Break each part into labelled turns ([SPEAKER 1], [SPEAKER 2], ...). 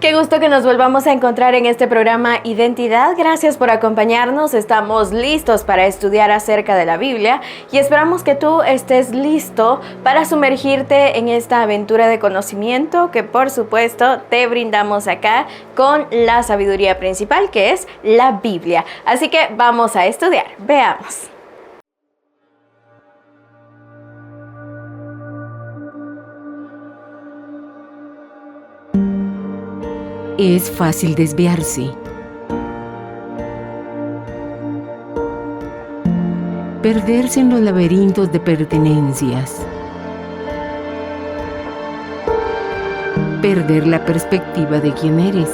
[SPEAKER 1] Qué gusto que nos volvamos a encontrar en este programa Identidad. Gracias por acompañarnos. Estamos listos para estudiar acerca de la Biblia y esperamos que tú estés listo para sumergirte en esta aventura de conocimiento que por supuesto te brindamos acá con la sabiduría principal, que es la Biblia. Así que vamos a estudiar. Veamos.
[SPEAKER 2] Es fácil desviarse. Perderse en los laberintos de pertenencias. Perder la perspectiva de quién eres.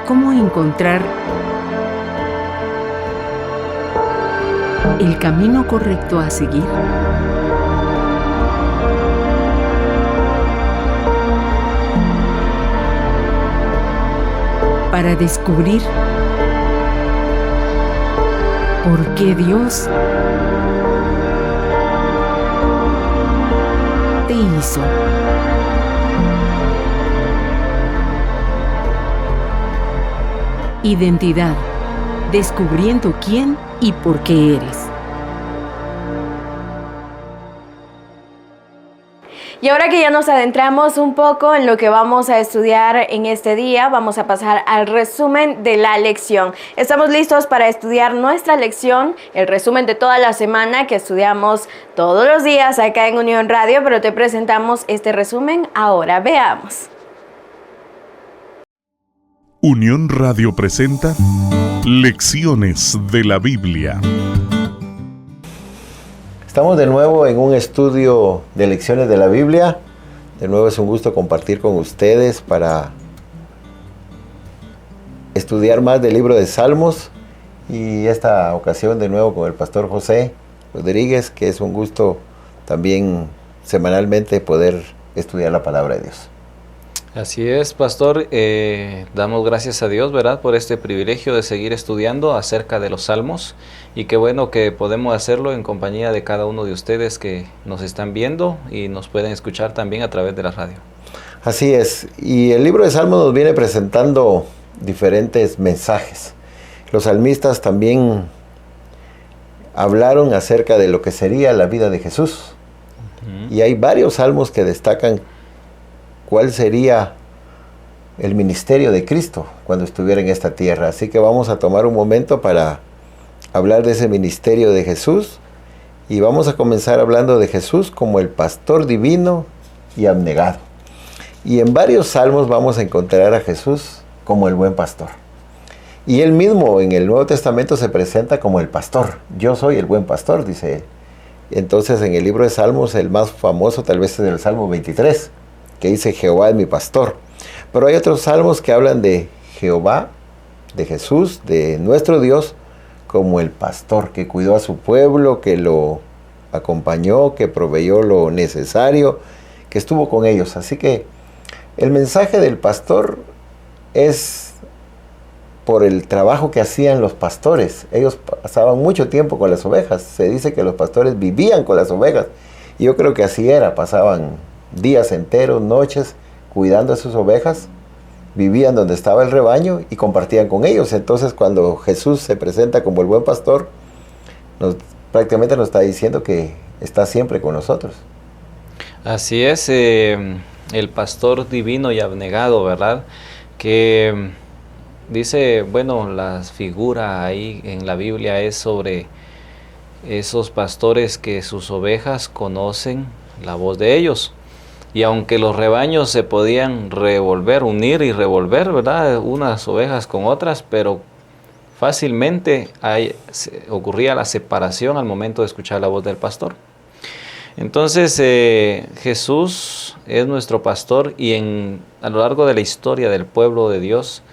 [SPEAKER 2] ¿Cómo encontrar el camino correcto a seguir? Para descubrir por qué Dios te hizo. Identidad, descubriendo quién y por qué eres.
[SPEAKER 1] Y ahora que ya nos adentramos un poco en lo que vamos a estudiar en este día, vamos a pasar al resumen de la lección. Estamos listos para estudiar nuestra lección, el resumen de toda la semana que estudiamos todos los días acá en Unión Radio, pero te presentamos este resumen ahora. Veamos.
[SPEAKER 3] Unión Radio presenta Lecciones de la Biblia.
[SPEAKER 4] Estamos de nuevo en un estudio de lecciones de la Biblia. De nuevo es un gusto compartir con ustedes para estudiar más del libro de Salmos. Y esta ocasión de nuevo con el pastor José Rodríguez, que es un gusto también semanalmente poder estudiar la palabra de Dios.
[SPEAKER 5] Así es, pastor. Damos gracias a Dios, ¿verdad?, por este privilegio de seguir estudiando acerca de los salmos, y qué bueno que podemos hacerlo en compañía de cada uno de ustedes que nos están viendo y nos pueden escuchar también a través de la radio.
[SPEAKER 4] Así es, y el libro de Salmos nos viene presentando diferentes mensajes. Los salmistas también hablaron acerca de lo que sería la vida de Jesús. Y hay varios salmos que destacan cuál sería el ministerio de Cristo cuando estuviera en esta tierra. Así que vamos a tomar un momento para hablar de ese ministerio de Jesús, y vamos a comenzar hablando de Jesús como el pastor divino y abnegado. Y en varios salmos vamos a encontrar a Jesús como el buen pastor. Y él mismo en el Nuevo Testamento se presenta como el pastor. Yo soy el buen pastor, dice él. Entonces en el libro de Salmos el más famoso tal vez es el Salmo 23, que dice Jehová es mi pastor. Pero hay otros salmos que hablan de Jehová, de Jesús, de nuestro Dios, como el pastor que cuidó a su pueblo, que lo acompañó, que proveyó lo necesario, que estuvo con ellos. Así que el mensaje del pastor es por el trabajo que hacían los pastores. Ellos pasaban mucho tiempo con las ovejas. Se dice que los pastores vivían con las ovejas. Y yo creo que así era, pasaban días enteros, noches, cuidando a sus ovejas, vivían donde estaba el rebaño y compartían con ellos. Entonces cuando Jesús se presenta como el buen pastor, prácticamente nos está diciendo que está siempre con nosotros.
[SPEAKER 5] Así es, el pastor divino y abnegado, ¿verdad? Que dice, bueno, la figura ahí en la Biblia es sobre esos pastores que sus ovejas conocen la voz de ellos. Y aunque los rebaños se podían unir y revolver, ¿verdad?, unas ovejas con otras, pero fácilmente ocurría la separación al momento de escuchar la voz del pastor. Entonces Jesús es nuestro pastor, y a lo largo de la historia del pueblo de Dios,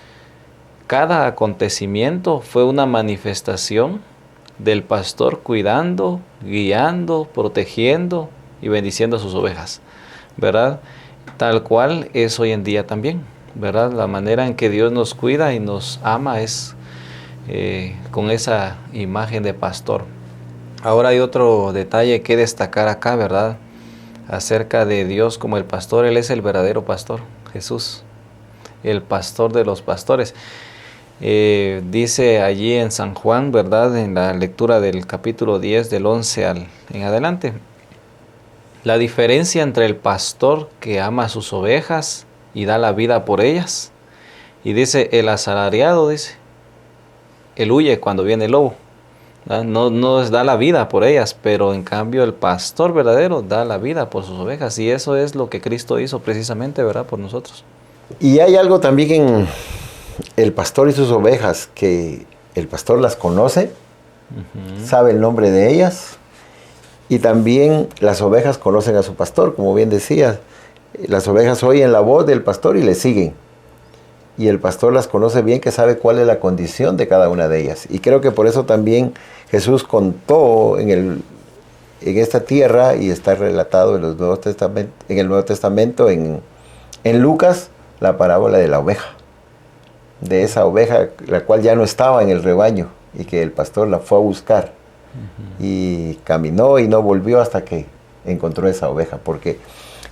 [SPEAKER 5] cada acontecimiento fue una manifestación del pastor cuidando, guiando, protegiendo y bendiciendo a sus ovejas, ¿verdad? Tal cual es hoy en día también, ¿verdad? La manera en que Dios nos cuida y nos ama es con esa imagen de pastor. Ahora hay otro detalle que destacar acá, ¿verdad? Acerca de Dios como el pastor. Él es el verdadero pastor, Jesús, el pastor de los pastores. Dice allí en San Juan, ¿verdad? En la lectura del capítulo 10, del 11 en adelante. La diferencia entre el pastor que ama a sus ovejas y da la vida por ellas. Y dice, el asalariado, dice, él huye cuando viene el lobo. No da la vida por ellas, pero en cambio el pastor verdadero da la vida por sus ovejas. Y eso es lo que Cristo hizo precisamente, ¿verdad? Por nosotros.
[SPEAKER 4] Y hay algo también en el pastor y sus ovejas, que el pastor las conoce, sabe el nombre de ellas, y también las ovejas conocen a su pastor, como bien decía. Las ovejas oyen la voz del pastor y le siguen. Y el pastor las conoce bien, que sabe cuál es la condición de cada una de ellas. Y creo que por eso también Jesús contó en esta tierra, y está relatado en el Nuevo Testamento, en Lucas, la parábola de la oveja. De esa oveja, la cual ya no estaba en el rebaño, y que el pastor la fue a buscar. Y caminó y no volvió hasta que encontró esa oveja, porque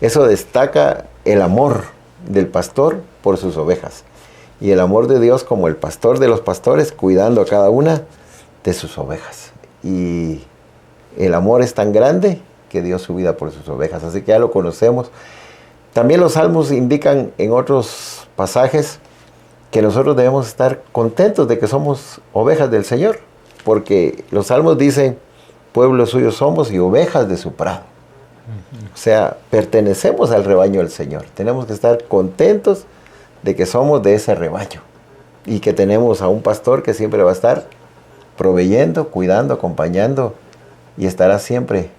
[SPEAKER 4] eso destaca el amor del pastor por sus ovejas, y el amor de Dios como el pastor de los pastores, cuidando a cada una de sus ovejas. Y el amor es tan grande que dio su vida por sus ovejas, así que ya lo conocemos. También los salmos indican en otros pasajes que nosotros debemos estar contentos de que somos ovejas del Señor, porque los salmos dicen, pueblo suyo somos y ovejas de su prado. O sea, pertenecemos al rebaño del Señor. Tenemos que estar contentos de que somos de ese rebaño, y que tenemos a un pastor que siempre va a estar proveyendo, cuidando, acompañando, y estará siempre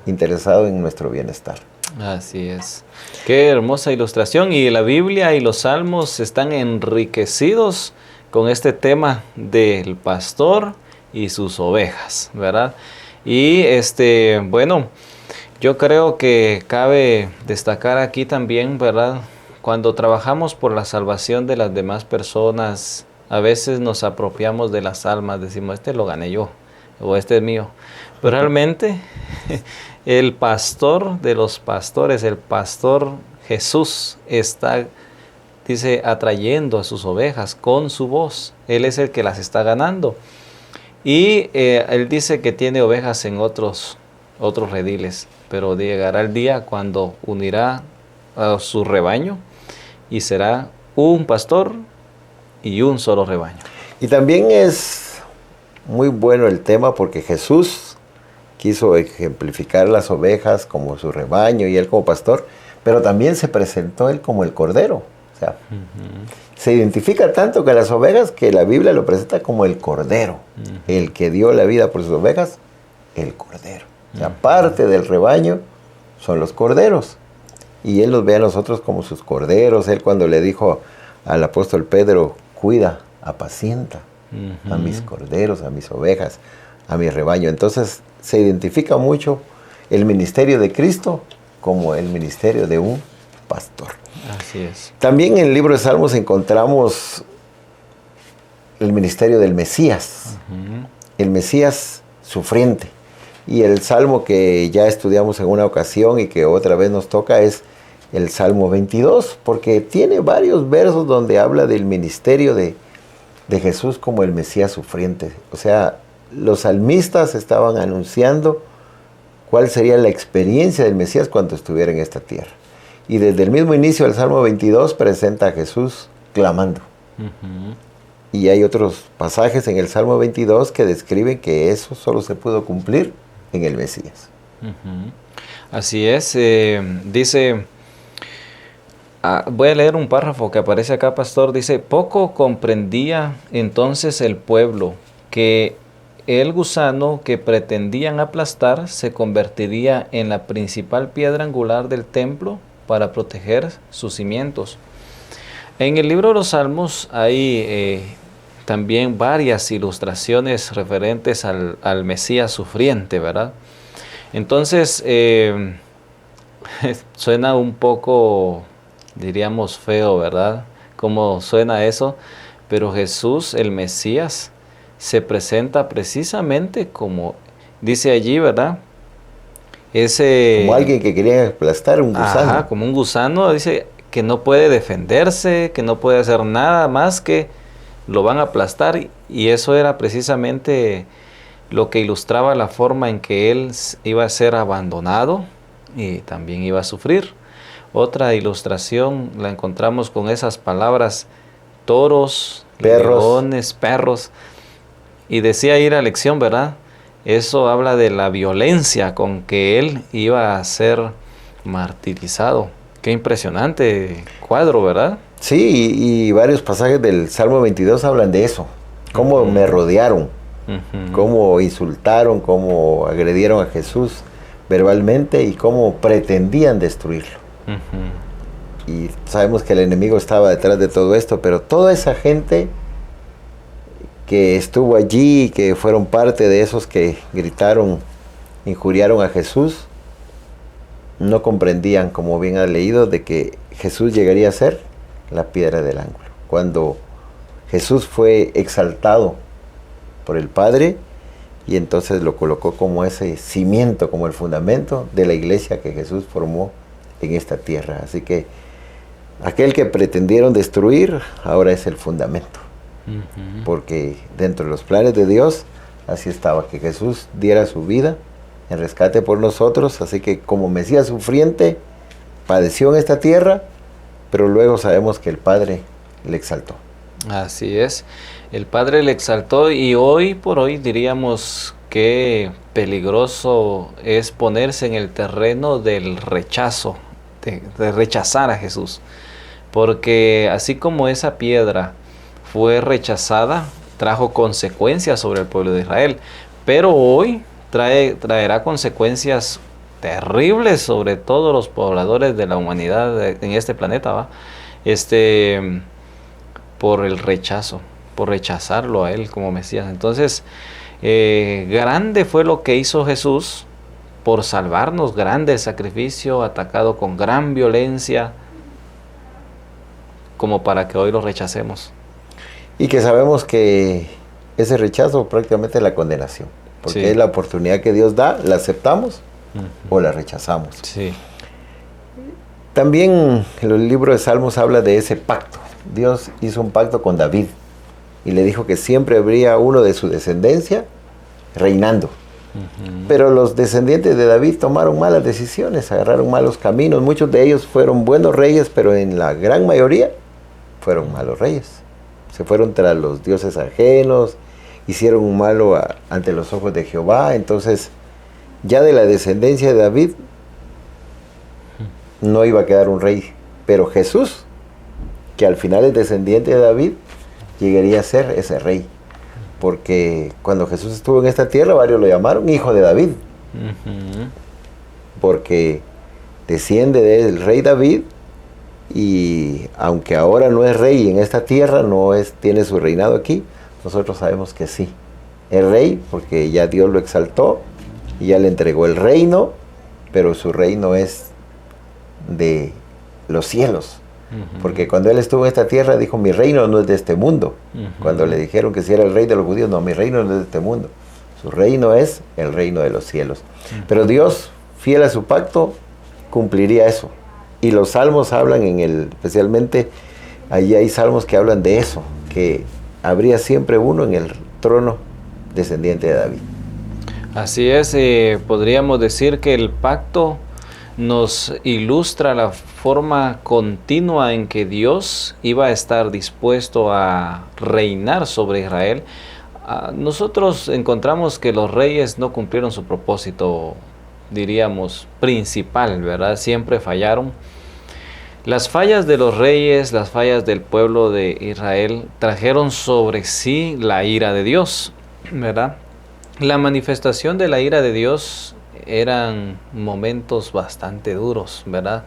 [SPEAKER 4] interesado en nuestro bienestar.
[SPEAKER 5] Así es. Qué hermosa ilustración. Y la Biblia y los salmos están enriquecidos con este tema del pastor y sus ovejas, ¿verdad? Y bueno, yo creo que cabe destacar aquí también, ¿verdad? Cuando trabajamos por la salvación de las demás personas, a veces nos apropiamos de las almas, decimos, este lo gané yo, o este es mío. Pero realmente el pastor de los pastores, el pastor Jesús, está, dice, atrayendo a sus ovejas con su voz. Él es el que las está ganando. Y él dice que tiene ovejas en otros rediles, pero llegará el día cuando unirá a su rebaño y será un pastor y un solo rebaño.
[SPEAKER 4] Y también es muy bueno el tema, porque Jesús quiso ejemplificar las ovejas como su rebaño y él como pastor, pero también se presentó él como el cordero. O sea, se identifica tanto con las ovejas que la Biblia lo presenta como el cordero, el que dio la vida por sus ovejas, el cordero. O sea, parte del rebaño son los corderos, y él nos ve a nosotros como sus corderos. Él, cuando le dijo al apóstol Pedro, cuida, apacienta a mis corderos, a mis ovejas, a mi rebaño. Entonces se identifica mucho el ministerio de Cristo como el ministerio de un pastor.
[SPEAKER 5] Así es.
[SPEAKER 4] También en el libro de Salmos encontramos el ministerio del Mesías, el Mesías sufriente. Y el salmo que ya estudiamos en una ocasión y que otra vez nos toca es el Salmo 22, porque tiene varios versos donde habla del ministerio de Jesús como el Mesías sufriente. O sea, los salmistas estaban anunciando cuál sería la experiencia del Mesías cuando estuviera en esta tierra. Y desde el mismo inicio del Salmo 22 presenta a Jesús clamando. Y hay otros pasajes en el Salmo 22 que describen que eso solo se pudo cumplir en el Mesías.
[SPEAKER 5] Así es. Dice, voy a leer un párrafo que aparece acá, pastor. Dice, poco comprendía entonces el pueblo que el gusano que pretendían aplastar se convertiría en la principal piedra angular del templo para proteger sus cimientos. En el libro de los Salmos hay también varias ilustraciones referentes al Mesías sufriente, ¿verdad? Entonces, suena un poco, diríamos, feo, ¿verdad? ¿Cómo suena eso? Pero Jesús, el Mesías, se presenta precisamente como dice allí, ¿verdad? Ese,
[SPEAKER 4] como alguien que quería aplastar un gusano.
[SPEAKER 5] ajá, como un gusano, dice que no puede defenderse, que no puede hacer nada más que lo van a aplastar, y eso era precisamente lo que ilustraba la forma en que él iba a ser abandonado y también iba a sufrir. Otra ilustración la encontramos con esas palabras: toros,
[SPEAKER 4] Perros.
[SPEAKER 5] leones, perros. Y decía ir a lección, ¿verdad? Eso habla de la violencia con que él iba a ser martirizado. Qué impresionante cuadro, ¿verdad?
[SPEAKER 4] Sí, y varios pasajes del Salmo 22 hablan de eso. Cómo me rodearon, cómo insultaron, cómo agredieron a Jesús verbalmente y cómo pretendían destruirlo. Y sabemos que el enemigo estaba detrás de todo esto, pero toda esa gente que estuvo allí, que fueron parte de esos que gritaron, injuriaron a Jesús, no comprendían, como bien has leído, de que Jesús llegaría a ser la piedra del ángulo. Cuando Jesús fue exaltado por el Padre, y entonces lo colocó como ese cimiento, como el fundamento de la iglesia que Jesús formó en esta tierra. Así que aquel que pretendieron destruir ahora es el fundamento, porque dentro de los planes de Dios así estaba, que Jesús diera su vida en rescate por nosotros. Así que como Mesías sufriente padeció en esta tierra, pero luego sabemos que el Padre le exaltó.
[SPEAKER 5] Así es, el Padre le exaltó, y hoy por hoy diríamos que peligroso es ponerse en el terreno del rechazo, de rechazar a Jesús, porque así como esa piedra fue rechazada, trajo consecuencias sobre el pueblo de Israel, pero hoy traerá consecuencias terribles sobre todos los pobladores de la humanidad en este planeta, ¿va? Por el rechazo, por rechazarlo a él como Mesías. Entonces, grande fue lo que hizo Jesús por salvarnos, grande sacrificio, atacado con gran violencia, como para que hoy lo rechacemos.
[SPEAKER 4] Y que sabemos que ese rechazo prácticamente es la condenación, porque
[SPEAKER 5] Sí.
[SPEAKER 4] es la oportunidad que Dios da, la aceptamos o la rechazamos.
[SPEAKER 5] Sí.
[SPEAKER 4] También el libro de Salmos habla de ese pacto. Dios hizo un pacto con David y le dijo que siempre habría uno de su descendencia reinando. Pero los descendientes de David tomaron malas decisiones, agarraron malos caminos. Muchos de ellos fueron buenos reyes, pero en la gran mayoría fueron malos reyes. Se fueron tras los dioses ajenos, hicieron un malo ante los ojos de Jehová. Entonces, ya de la descendencia de David no iba a quedar un rey. Pero Jesús, que al final es descendiente de David, llegaría a ser ese rey. Porque cuando Jesús estuvo en esta tierra, varios lo llamaron hijo de David. Porque desciende del rey David, y aunque ahora no es rey en esta tierra, tiene su reinado aquí, nosotros sabemos que sí, es rey porque ya Dios lo exaltó y ya le entregó el reino, pero su reino es de los cielos. Porque cuando él estuvo en esta tierra dijo: mi reino no es de este mundo. Cuando le dijeron que si era el rey de los judíos, no, mi reino no es de este mundo. Su reino es el reino de los cielos. Pero Dios, fiel a su pacto, cumpliría eso. Y los salmos hablan especialmente, allí hay salmos que hablan de eso, que habría siempre uno en el trono descendiente de David.
[SPEAKER 5] Así es, podríamos decir que el pacto nos ilustra la forma continua en que Dios iba a estar dispuesto a reinar sobre Israel. Nosotros encontramos que los reyes no cumplieron su propósito, diríamos, principal, ¿verdad? Siempre fallaron. Las fallas de los reyes, las fallas del pueblo de Israel trajeron sobre sí la ira de Dios, ¿verdad? La manifestación de la ira de Dios eran momentos bastante duros, ¿verdad?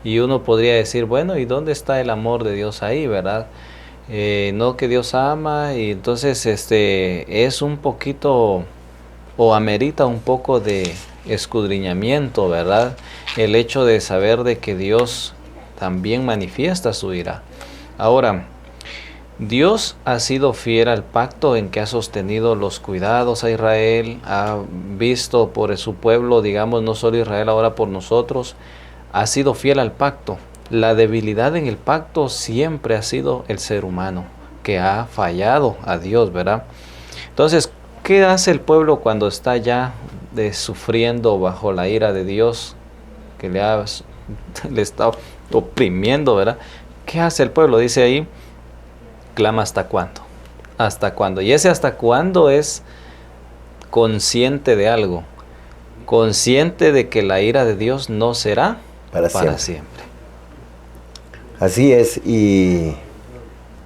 [SPEAKER 5] Y uno podría decir, bueno, ¿y dónde está el amor de Dios ahí, verdad? No, que Dios ama, y entonces es un poquito, o amerita un poco de escudriñamiento, ¿verdad? El hecho de saber de que Dios también manifiesta su ira. Ahora, Dios ha sido fiel al pacto en que ha sostenido los cuidados a Israel, ha visto por su pueblo, digamos, no solo Israel, ahora por nosotros, ha sido fiel al pacto. La debilidad en el pacto siempre ha sido el ser humano, que ha fallado a Dios, ¿verdad? Entonces, ¿qué hace el pueblo cuando está ya sufriendo bajo la ira de Dios, que le está oprimiendo, ¿verdad? ¿Qué hace el pueblo? Dice ahí, clama hasta cuándo. ¿Hasta cuándo? Y ese hasta cuándo es consciente de algo, consciente de que la ira de Dios no será para siempre.
[SPEAKER 4] Así es, y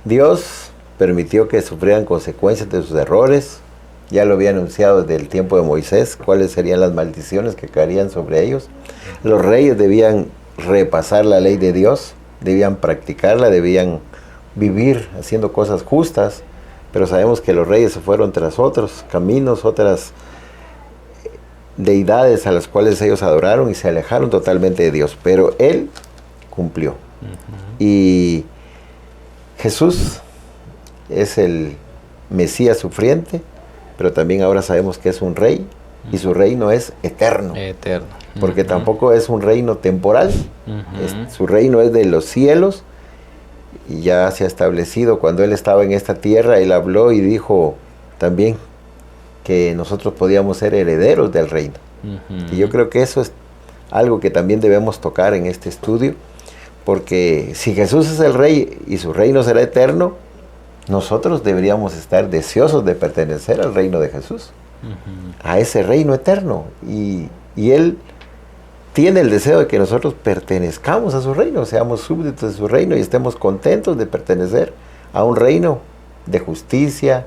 [SPEAKER 4] Dios permitió que sufrieran consecuencias de sus errores. Ya lo había anunciado desde el tiempo de Moisés, cuáles serían las maldiciones que caerían sobre ellos. Los reyes debían repasar la ley de Dios, debían practicarla, debían vivir haciendo cosas justas, pero sabemos que los reyes se fueron tras otros caminos, otras deidades a las cuales ellos adoraron y se alejaron totalmente de Dios, pero Él cumplió. Y Jesús es el Mesías sufriente, pero también ahora sabemos que es un rey, y su reino es eterno. Porque tampoco es un reino temporal. Su reino es de los cielos, y ya se ha establecido. Cuando Él estaba en esta tierra, Él habló y dijo también que nosotros podíamos ser herederos del reino. Y yo creo que eso es algo que también debemos tocar en este estudio, porque si Jesús es el rey y su reino será eterno, nosotros deberíamos estar deseosos de pertenecer al reino de Jesús, a ese reino eterno. Y Él tiene el deseo de que nosotros pertenezcamos a su reino, seamos súbditos de su reino y estemos contentos de pertenecer a un reino de justicia,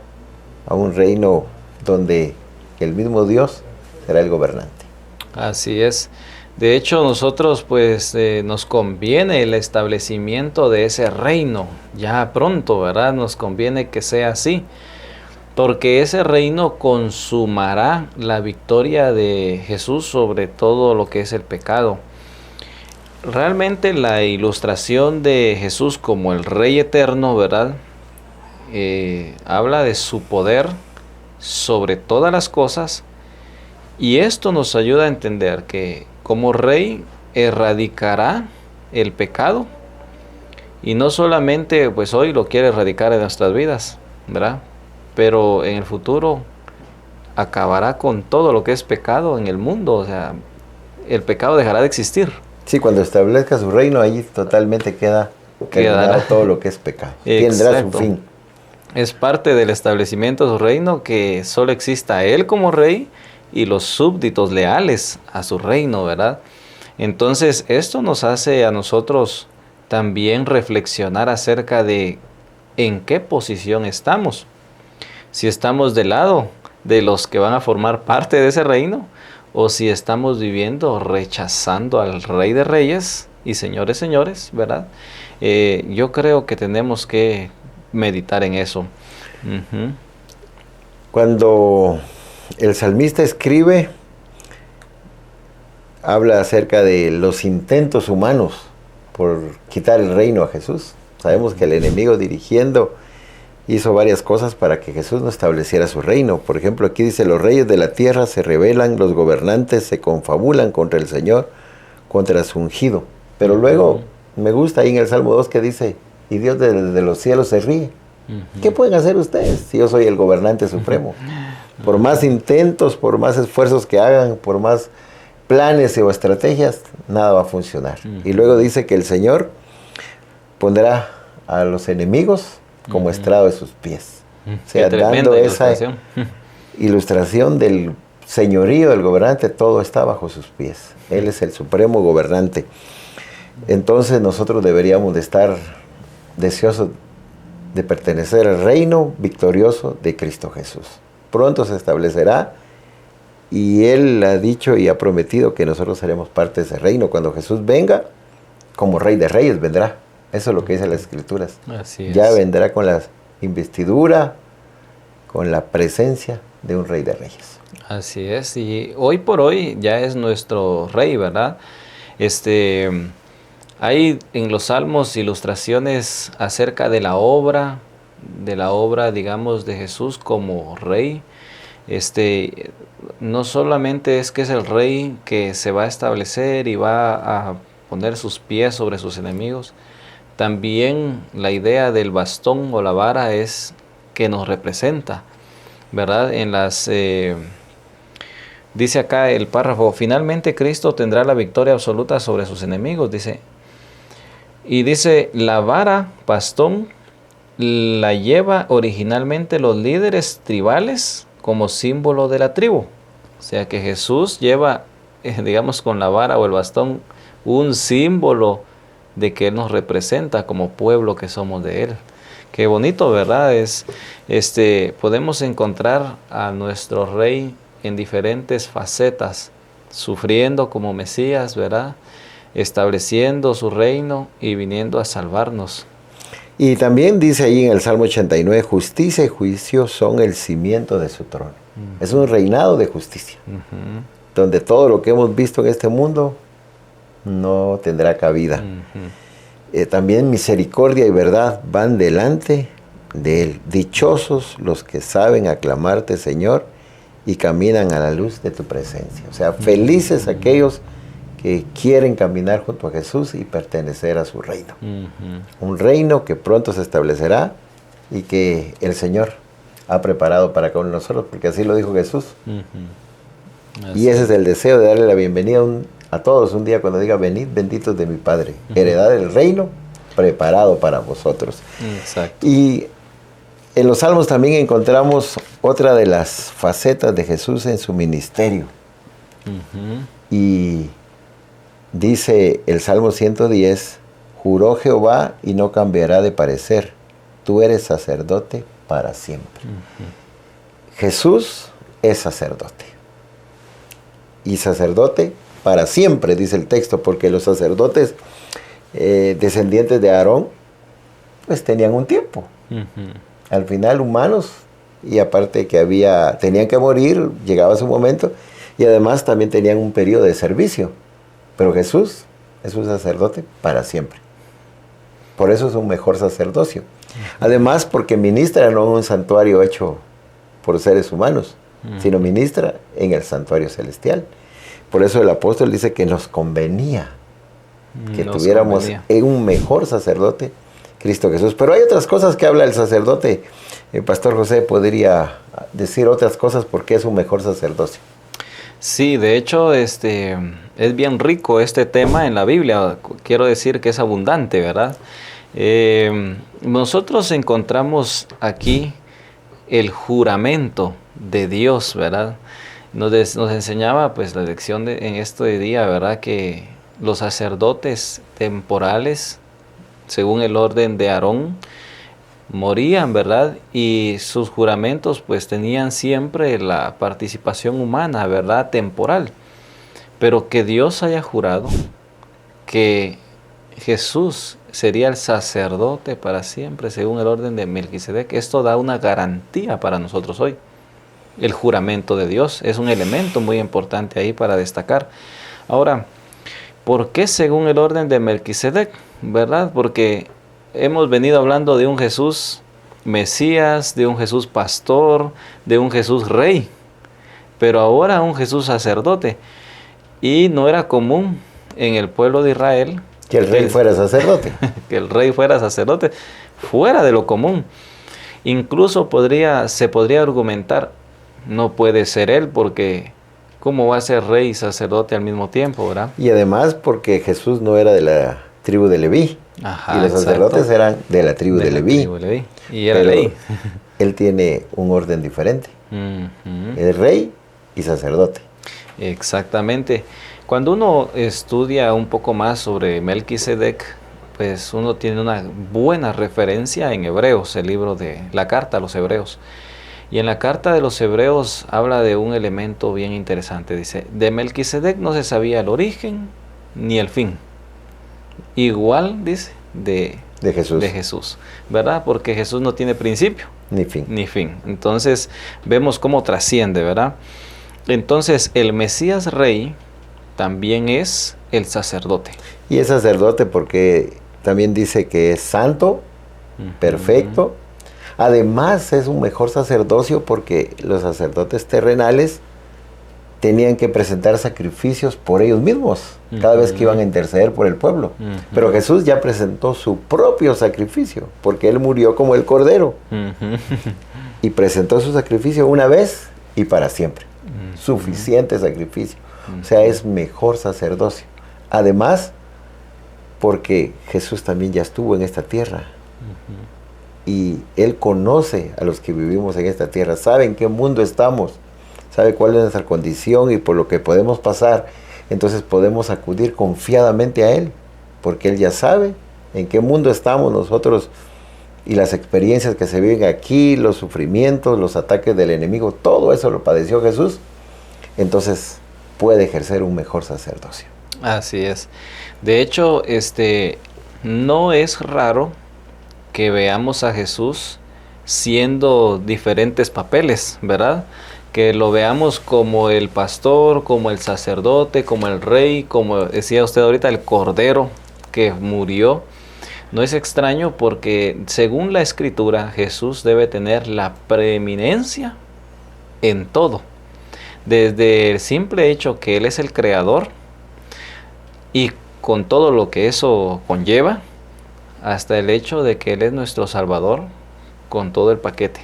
[SPEAKER 4] a un reino donde el mismo Dios será el gobernante.
[SPEAKER 5] Así es. De hecho, nosotros pues nos conviene el establecimiento de ese reino ya pronto, ¿verdad? Nos conviene que sea así, porque ese reino consumará la victoria de Jesús sobre todo lo que es el pecado. Realmente la ilustración de Jesús como el Rey eterno, ¿verdad? Habla de su poder sobre todas las cosas, y esto nos ayuda a entender que como Rey erradicará el pecado, y no solamente pues hoy lo quiere erradicar en nuestras vidas, ¿verdad? Pero en el futuro acabará con todo lo que es pecado en el mundo. O sea, el pecado dejará de existir.
[SPEAKER 4] Sí, cuando establezca su reino, ahí totalmente queda terminado todo lo que es pecado. Tendrá su fin.
[SPEAKER 5] Es parte del establecimiento de su reino que solo exista Él como rey y los súbditos leales a su reino, ¿verdad? Entonces, esto nos hace a nosotros también reflexionar acerca de en qué posición estamos. Si estamos del lado de los que van a formar parte de ese reino, o si estamos viviendo rechazando al Rey de Reyes y Señores, ¿verdad? Yo creo que tenemos que meditar en eso.
[SPEAKER 4] Cuando el salmista escribe, habla acerca de los intentos humanos por quitar el reino a Jesús. Sabemos que el enemigo dirigiendo hizo varias cosas para que Jesús no estableciera su reino. Por ejemplo, aquí dice, los reyes de la tierra se rebelan, los gobernantes se confabulan contra el Señor, contra su ungido. Pero luego me gusta ahí en el Salmo 2 que dice, y Dios desde los cielos se ríe. ¿Qué pueden hacer ustedes si yo soy el gobernante supremo? Por más intentos, por más esfuerzos que hagan, por más planes o estrategias, nada va a funcionar. Y luego dice que el Señor pondrá a los enemigos como estrado de sus pies. O sea, dando esa ilustración del señorío del gobernante, todo está bajo sus pies. Él es el supremo gobernante. Entonces nosotros deberíamos de estar deseosos de pertenecer al reino victorioso de Cristo Jesús. Pronto se establecerá y Él ha dicho y ha prometido que nosotros seremos parte de ese reino. Cuando Jesús venga, como Rey de Reyes vendrá. Eso es lo que dice las Escrituras.
[SPEAKER 5] Así es.
[SPEAKER 4] Ya vendrá con la investidura, con la presencia de un Rey de Reyes.
[SPEAKER 5] Así es, y hoy por hoy ya es nuestro Rey, ¿verdad? Hay en los Salmos ilustraciones acerca de la obra de la obra, digamos, de Jesús como rey, no solamente es que es el rey que se va a establecer y va a poner sus pies sobre sus enemigos, también la idea del bastón o la vara es que nos representa, ¿verdad? Dice acá el párrafo, finalmente Cristo tendrá la victoria absoluta sobre sus enemigos, dice. Y dice, la vara, bastón, la lleva originalmente los líderes tribales como símbolo de la tribu. O sea que Jesús lleva, digamos, con la vara o el bastón, un símbolo de que Él nos representa como pueblo que somos de Él. Qué bonito, ¿verdad? Podemos encontrar a nuestro Rey en diferentes facetas, sufriendo como Mesías, ¿verdad? Estableciendo su reino y viniendo a salvarnos.
[SPEAKER 4] Y también dice ahí en el Salmo 89, justicia y juicio son el cimiento de su trono. Es un reinado de justicia, donde todo lo que hemos visto en este mundo no tendrá cabida. También misericordia y verdad van delante de Él. Dichosos los que saben aclamarte, Señor, y caminan a la luz de tu presencia. O sea, felices aquellos que quieren caminar junto a Jesús y pertenecer a su reino. Un reino que pronto se establecerá y que el Señor ha preparado para cada uno de nosotros, porque así lo dijo Jesús. Y ese es el deseo de darle la bienvenida a todos un día cuando diga, venid benditos de mi Padre, heredad del reino preparado para vosotros.
[SPEAKER 5] Exacto.
[SPEAKER 4] Y en los Salmos también encontramos otra de las facetas de Jesús en su ministerio. Y dice el Salmo 110, juró Jehová y no cambiará de parecer, tú eres sacerdote para siempre. Jesús es sacerdote. Y sacerdote para siempre, dice el texto, porque los sacerdotes descendientes de Aarón, pues tenían un tiempo. Al final humanos, y aparte que tenían que morir, llegaba su momento, y además también tenían un periodo de servicio. Pero Jesús es un sacerdote para siempre. Por eso es un mejor sacerdocio. Además, porque ministra no en un santuario hecho por seres humanos, sino ministra en el santuario celestial. Por eso el apóstol dice que nos convenía que tuviéramos un mejor sacerdote, Cristo Jesús. Pero hay otras cosas que habla el sacerdote. El pastor José podría decir otras cosas porque es un mejor sacerdocio.
[SPEAKER 5] Sí, de hecho, es bien rico este tema en la Biblia. Quiero decir que es abundante, ¿verdad? Nosotros encontramos aquí el juramento de Dios, ¿verdad? Nos enseñaba pues la lección en este día, ¿verdad? Que los sacerdotes temporales, según el orden de Aarón, morían, ¿verdad? Y sus juramentos pues tenían siempre la participación humana, ¿verdad? Temporal. Pero que Dios haya jurado que Jesús sería el sacerdote para siempre, según el orden de Melquisedec, esto da una garantía para nosotros hoy. El juramento de Dios es un elemento muy importante ahí para destacar. Ahora, ¿por qué según el orden de Melquisedec? ¿Verdad? Porque hemos venido hablando de un Jesús Mesías, de un Jesús pastor, de un Jesús rey, pero ahora un Jesús sacerdote. Y no era común en el pueblo de Israel
[SPEAKER 4] que el rey fuera sacerdote.
[SPEAKER 5] Que el rey fuera sacerdote, fuera de lo común. Incluso se podría argumentar, no puede ser él porque ¿cómo va a ser rey y sacerdote al mismo tiempo, verdad?
[SPEAKER 4] Y además porque Jesús no era de la tribu de Leví.
[SPEAKER 5] Ajá,
[SPEAKER 4] y los sacerdotes eran de la tribu de Leví.
[SPEAKER 5] Y era
[SPEAKER 4] pero
[SPEAKER 5] ley.
[SPEAKER 4] Él tiene un orden diferente. Es rey y sacerdote.
[SPEAKER 5] Exactamente. Cuando uno estudia un poco más sobre Melquisedec, pues uno tiene una buena referencia en Hebreos, el libro de la carta a los Hebreos. Y en la carta de los Hebreos habla de un elemento bien interesante. Dice, de Melquisedec no se sabía el origen ni el fin. Igual, dice, de Jesús, ¿verdad? Porque Jesús no tiene principio
[SPEAKER 4] ni fin.
[SPEAKER 5] Entonces, vemos cómo trasciende, ¿verdad? Entonces, el Mesías Rey también es el sacerdote.
[SPEAKER 4] Y es sacerdote porque también dice que es santo, perfecto. Además es un mejor sacerdocio porque los sacerdotes terrenales tenían que presentar sacrificios por ellos mismos cada vez que iban a interceder por el pueblo. Pero Jesús ya presentó su propio sacrificio, porque Él murió como el Cordero. Y presentó su sacrificio una vez y para siempre. Suficiente sacrificio. O sea, es mejor sacerdocio. Además, porque Jesús también ya estuvo en esta tierra. Y Él conoce a los que vivimos en esta tierra, sabe en qué mundo estamos, sabe cuál es nuestra condición y por lo que podemos pasar. Entonces podemos acudir confiadamente a Él, porque Él ya sabe en qué mundo estamos nosotros y las experiencias que se viven aquí, los sufrimientos, los ataques del enemigo, todo eso lo padeció Jesús. Entonces puede ejercer un mejor sacerdocio.
[SPEAKER 5] Así es. De hecho, no es raro que veamos a Jesús siendo diferentes papeles, ¿verdad? Que lo veamos como el pastor, como el sacerdote, como el rey, como decía usted ahorita, el cordero que murió. No es extraño porque según la Escritura, Jesús debe tener la preeminencia en todo. Desde el simple hecho que Él es el creador y con todo lo que eso conlleva, hasta el hecho de que Él es nuestro Salvador con todo el paquete.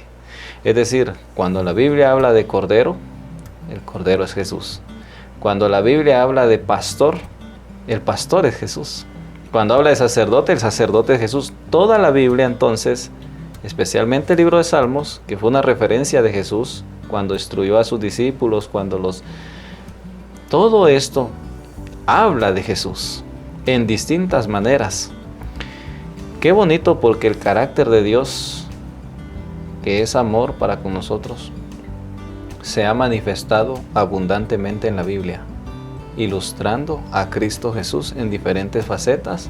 [SPEAKER 5] Es decir, cuando la Biblia habla de Cordero, el Cordero es Jesús. Cuando la Biblia habla de pastor, el pastor es Jesús. Cuando habla de sacerdote, el sacerdote es Jesús. Toda la Biblia entonces, especialmente el libro de Salmos, que fue una referencia de Jesús, cuando instruyó a sus discípulos, todo esto habla de Jesús en distintas maneras. Qué bonito porque el carácter de Dios, que es amor para con nosotros, se ha manifestado abundantemente en la Biblia, ilustrando a Cristo Jesús en diferentes facetas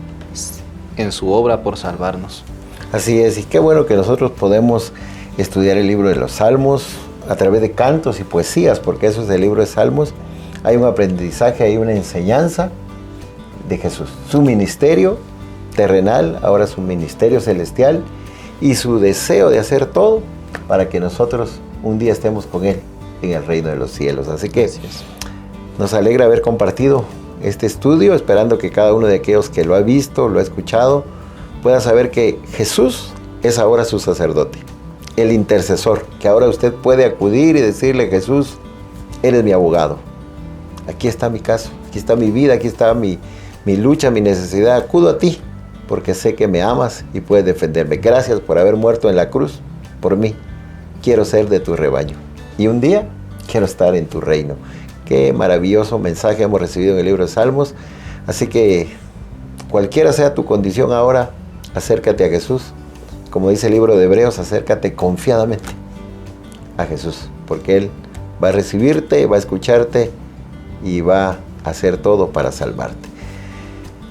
[SPEAKER 5] en su obra por salvarnos.
[SPEAKER 4] Así es, y qué bueno que nosotros podemos estudiar el libro de los Salmos a través de cantos y poesías, porque eso es el libro de Salmos. Hay un aprendizaje, hay una enseñanza de Jesús, su ministerio terrenal, ahora su ministerio celestial y su deseo de hacer todo para que nosotros un día estemos con Él en el reino de los cielos. Así que nos alegra haber compartido este estudio, esperando que cada uno de aquellos que lo ha visto, lo ha escuchado, pueda saber que Jesús es ahora su sacerdote, el intercesor, que ahora usted puede acudir y decirle: Jesús, eres mi abogado, aquí está mi caso, aquí está mi vida, aquí está mi lucha, mi necesidad, acudo a ti, porque sé que me amas y puedes defenderme. Gracias por haber muerto en la cruz por mí. Quiero ser de tu rebaño y un día quiero estar en tu reino. Qué maravilloso mensaje hemos recibido en el libro de Salmos. Así que cualquiera sea tu condición ahora, acércate a Jesús. Como dice el libro de Hebreos, acércate confiadamente a Jesús, porque Él va a recibirte, va a escucharte y va a hacer todo para salvarte.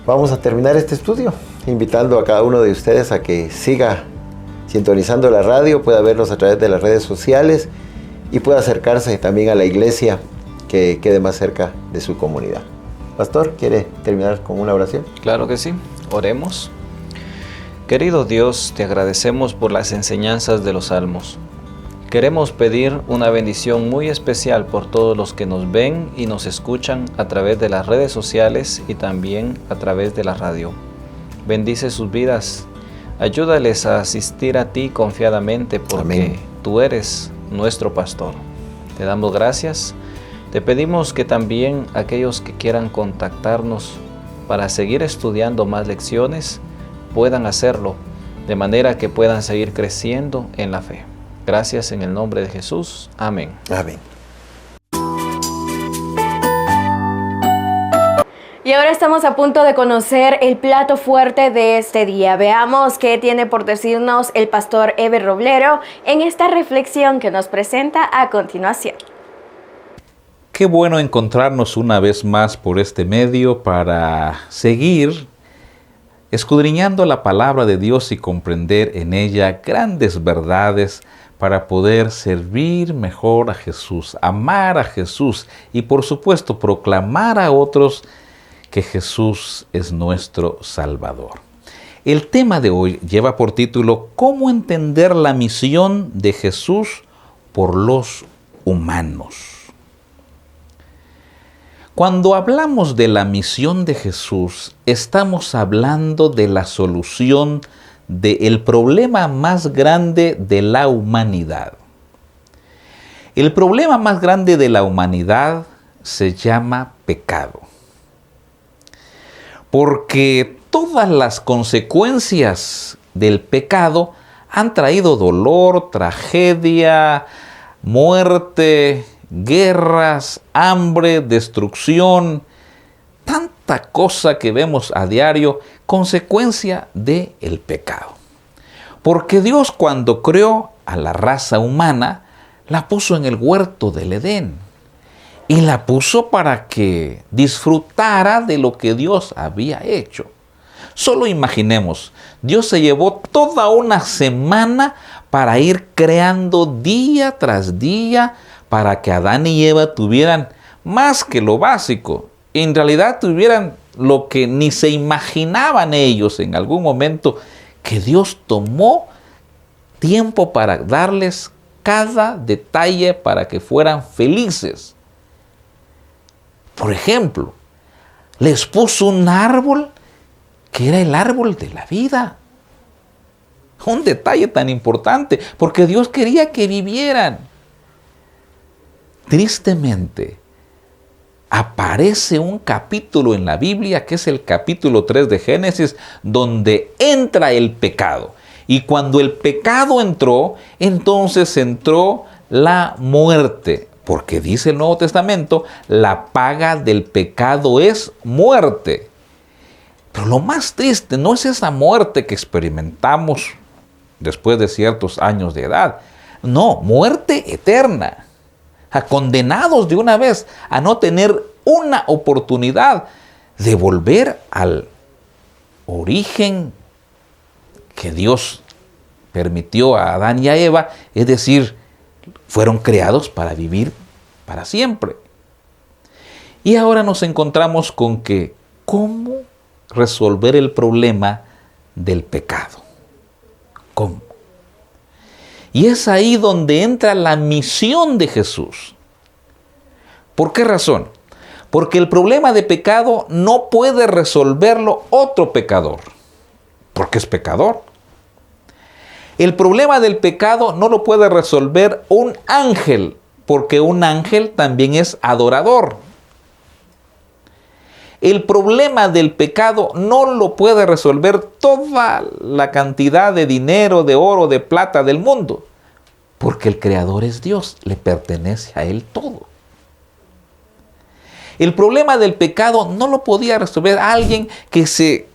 [SPEAKER 4] Vamos a terminar este estudio invitando a cada uno de ustedes a que siga sintonizando la radio, pueda vernos a través de las redes sociales y pueda acercarse también a la iglesia que quede más cerca de su comunidad. Pastor, ¿quiere terminar con una oración?
[SPEAKER 5] Claro que sí, oremos. Querido Dios, te agradecemos por las enseñanzas de los Salmos. Queremos pedir una bendición muy especial por todos los que nos ven y nos escuchan a través de las redes sociales y también a través de la radio. Bendice sus vidas, ayúdales a asistir a ti confiadamente porque Amén. Tú eres nuestro pastor. Te damos gracias. Te pedimos que también aquellos que quieran contactarnos para seguir estudiando más lecciones puedan hacerlo, de manera que puedan seguir creciendo en la fe. Gracias en el nombre de Jesús. Amén.
[SPEAKER 4] Amén.
[SPEAKER 1] Y ahora estamos a punto de conocer el plato fuerte de este día. Veamos qué tiene por decirnos el pastor Eber Roblero en esta reflexión que nos presenta a continuación.
[SPEAKER 6] Qué bueno encontrarnos una vez más por este medio para seguir escudriñando la palabra de Dios y comprender en ella grandes verdades para poder servir mejor a Jesús, amar a Jesús y por supuesto proclamar a otros que Jesús es nuestro Salvador. El tema de hoy lleva por título ¿Cómo entender la misión de Jesús por los humanos? Cuando hablamos de la misión de Jesús, estamos hablando de la solución del problema más grande de la humanidad. El problema más grande de la humanidad se llama pecado. Porque todas las consecuencias del pecado han traído dolor, tragedia, muerte, guerras, hambre, destrucción, tanta cosa que vemos a diario, consecuencia del pecado. Porque Dios, cuando creó a la raza humana, la puso en el huerto del Edén. Y la puso para que disfrutara de lo que Dios había hecho. Solo imaginemos, Dios se llevó toda una semana para ir creando día tras día para que Adán y Eva tuvieran más que lo básico. En realidad tuvieran lo que ni se imaginaban ellos en algún momento, que Dios tomó tiempo para darles cada detalle para que fueran felices. Por ejemplo, les puso un árbol que era el árbol de la vida. Un detalle tan importante, porque Dios quería que vivieran. Tristemente, aparece un capítulo en la Biblia, que es el capítulo 3 de Génesis, donde entra el pecado. Y cuando el pecado entró, entonces entró la muerte. Porque dice el Nuevo Testamento, la paga del pecado es muerte. Pero lo más triste no es esa muerte que experimentamos después de ciertos años de edad. No, muerte eterna. A condenados de una vez a no tener una oportunidad de volver al origen que Dios permitió a Adán y a Eva, es decir, fueron creados para vivir para siempre. Y ahora nos encontramos con que, ¿cómo resolver el problema del pecado? ¿Cómo? Y es ahí donde entra la misión de Jesús. ¿Por qué razón? Porque el problema de pecado no puede resolverlo otro pecador, porque es pecador. El problema del pecado no lo puede resolver un ángel, porque un ángel también es adorador. El problema del pecado no lo puede resolver toda la cantidad de dinero, de oro, de plata del mundo, porque el Creador es Dios, le pertenece a Él todo. El problema del pecado no lo podía resolver alguien que se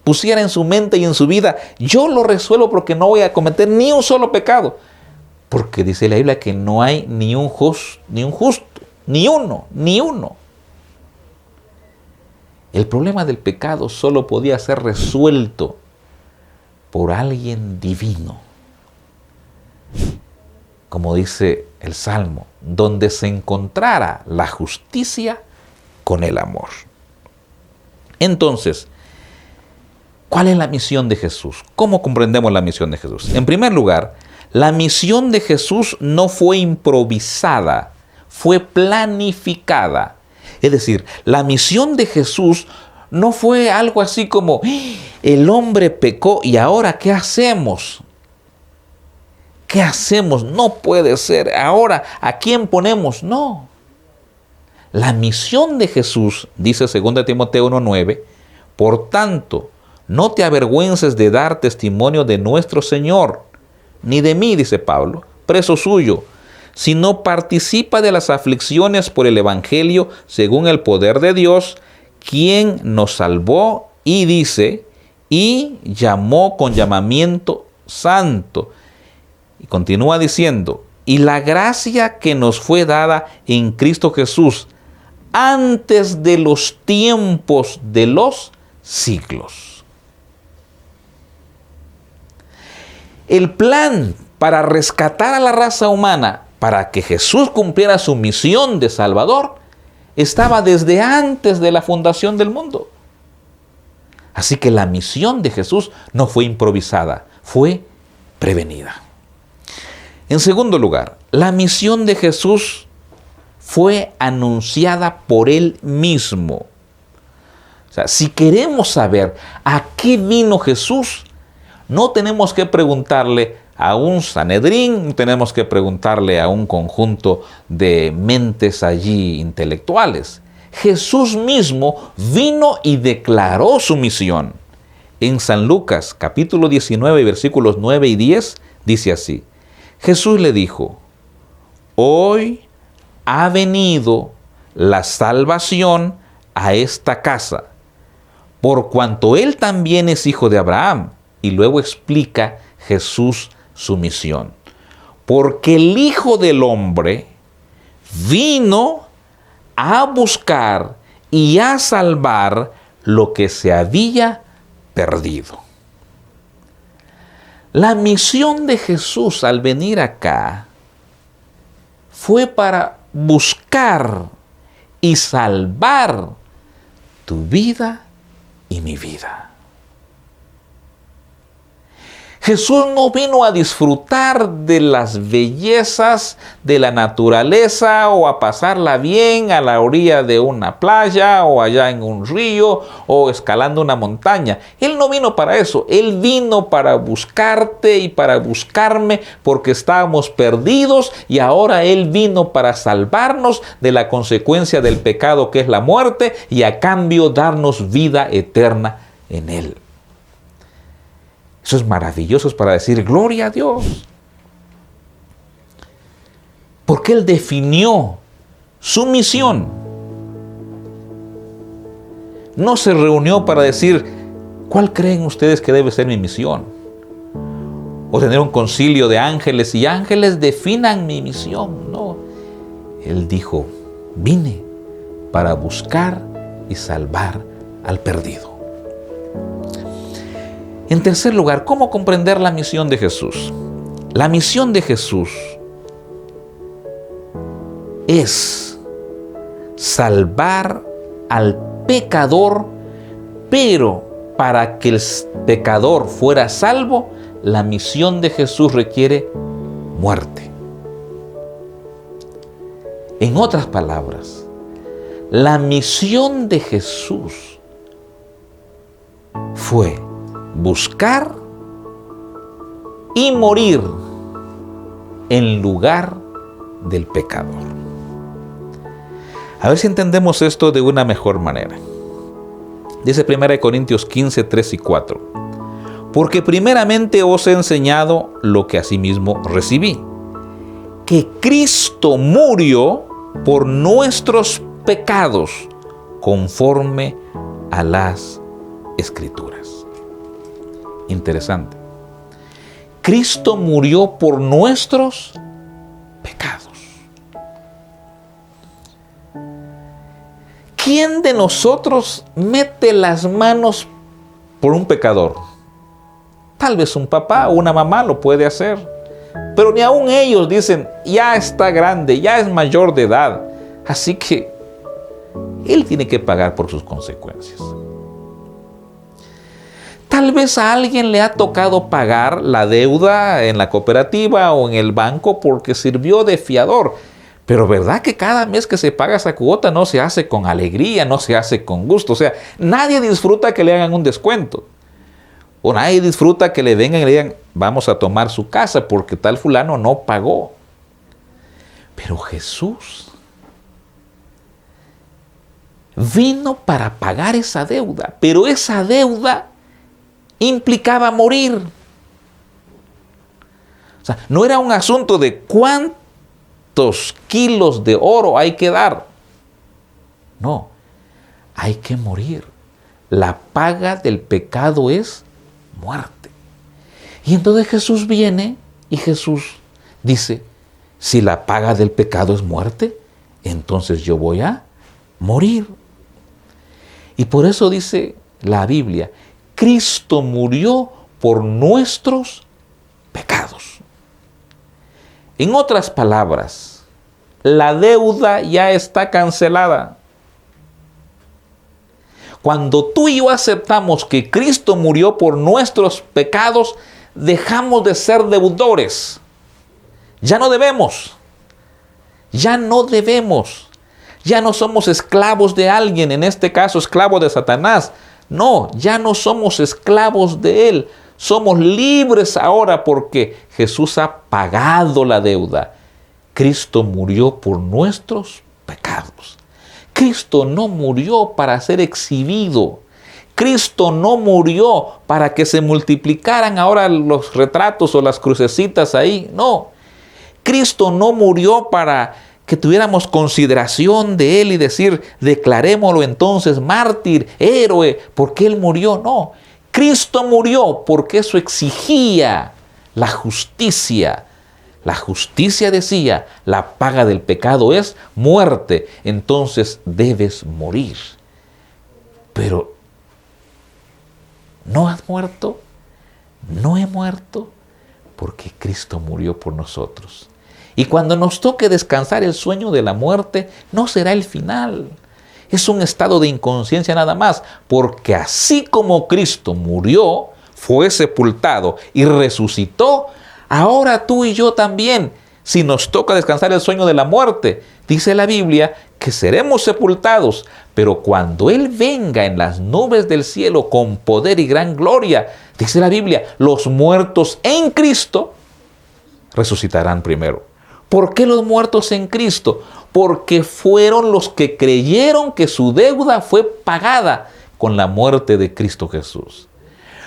[SPEAKER 6] pusiera en su mente y en su vida, yo lo resuelvo porque no voy a cometer ni un solo pecado. Porque dice la Biblia que no hay ni un justo, ni uno. El problema del pecado solo podía ser resuelto por alguien divino. Como dice el Salmo, donde se encontrara la justicia con el amor. Entonces, ¿cuál es la misión de Jesús? ¿Cómo comprendemos la misión de Jesús? En primer lugar, la misión de Jesús no fue improvisada, fue planificada. Es decir, la misión de Jesús no fue algo así como, el hombre pecó y ahora ¿qué hacemos? ¿Qué hacemos? No puede ser. Ahora, ¿a quién ponemos? No. La misión de Jesús, dice 2 Timoteo 1:9, por tanto, no te avergüences de dar testimonio de nuestro Señor, ni de mí, dice Pablo, preso suyo, sino participa de las aflicciones por el Evangelio según el poder de Dios, quien nos salvó y dice, y llamó con llamamiento santo. Y continúa diciendo, y la gracia que nos fue dada en Cristo Jesús antes de los tiempos de los siglos. El plan para rescatar a la raza humana, para que Jesús cumpliera su misión de Salvador, estaba desde antes de la fundación del mundo. Así que la misión de Jesús no fue improvisada, fue prevenida. En segundo lugar, la misión de Jesús fue anunciada por Él mismo. O sea, si queremos saber a qué vino Jesús, no tenemos que preguntarle a un Sanedrín, no tenemos que preguntarle a un conjunto de mentes allí intelectuales. Jesús mismo vino y declaró su misión. En San Lucas, capítulo 19, versículos 9 y 10, dice así: Jesús le dijo: hoy ha venido la salvación a esta casa, por cuanto él también es hijo de Abraham. Y luego explica Jesús su misión. Porque el Hijo del Hombre vino a buscar y a salvar lo que se había perdido. La misión de Jesús al venir acá fue para buscar y salvar tu vida y mi vida. Jesús no vino a disfrutar de las bellezas de la naturaleza o a pasarla bien a la orilla de una playa o allá en un río o escalando una montaña. Él no vino para eso. Él vino para buscarte y para buscarme porque estábamos perdidos, y ahora Él vino para salvarnos de la consecuencia del pecado, que es la muerte, y a cambio darnos vida eterna en Él. Eso es maravilloso, es para decir gloria a Dios. Porque Él definió su misión. No se reunió para decir, ¿cuál creen ustedes que debe ser mi misión? O tener un concilio de ángeles y ángeles definan mi misión. No. Él dijo, vine para buscar y salvar al perdido. En tercer lugar, ¿cómo comprender la misión de Jesús? La misión de Jesús es salvar al pecador, pero para que el pecador fuera salvo, la misión de Jesús requiere muerte. En otras palabras, la misión de Jesús fue buscar y morir en lugar del pecador. A ver si entendemos esto de una mejor manera. Dice 1 Corintios 15, 3 y 4. Porque primeramente os he enseñado lo que asimismo recibí, que Cristo murió por nuestros pecados conforme a las Escrituras. Interesante. Cristo murió por nuestros pecados. ¿Quién de nosotros mete las manos por un pecador? Tal vez un papá o una mamá lo puede hacer, pero ni aun ellos dicen, ya está grande, ya es mayor de edad, así que él tiene que pagar por sus consecuencias. Tal vez a alguien le ha tocado pagar la deuda en la cooperativa o en el banco porque sirvió de fiador. Pero ¿verdad que cada mes que se paga esa cuota no se hace con alegría, no se hace con gusto? O sea, nadie disfruta que le hagan un descuento. O nadie disfruta que le vengan y le digan, vamos a tomar su casa porque tal fulano no pagó. Pero Jesús vino para pagar esa deuda, pero esa deuda implicaba morir. O sea, no era un asunto de cuántos kilos de oro hay que dar. No, hay que morir. La paga del pecado es muerte. Y entonces Jesús viene y Jesús dice, si la paga del pecado es muerte, entonces yo voy a morir. Y por eso dice la Biblia, Cristo murió por nuestros pecados. En otras palabras, la deuda ya está cancelada. Cuando tú y yo aceptamos que Cristo murió por nuestros pecados, dejamos de ser deudores. Ya no debemos. Ya no debemos. Ya no somos esclavos de alguien, en este caso esclavos de Satanás. No, ya no somos esclavos de él. Somos libres ahora porque Jesús ha pagado la deuda. Cristo murió por nuestros pecados. Cristo no murió para ser exhibido. Cristo no murió para que se multiplicaran ahora los retratos o las crucecitas ahí. No. Cristo no murió para que tuviéramos consideración de Él y decir, declarémoslo entonces mártir, héroe, porque Él murió. No. Cristo murió porque eso exigía la justicia. La justicia decía, la paga del pecado es muerte, entonces debes morir. Pero, ¿no has muerto? No he muerto porque Cristo murió por nosotros. Y cuando nos toque descansar el sueño de la muerte, no será el final. Es un estado de inconsciencia nada más, porque así como Cristo murió, fue sepultado y resucitó, ahora tú y yo también, si nos toca descansar el sueño de la muerte, dice la Biblia que seremos sepultados, pero cuando Él venga en las nubes del cielo con poder y gran gloria, dice la Biblia, los muertos en Cristo resucitarán primero. ¿Por qué los muertos en Cristo? Porque fueron los que creyeron que su deuda fue pagada con la muerte de Cristo Jesús.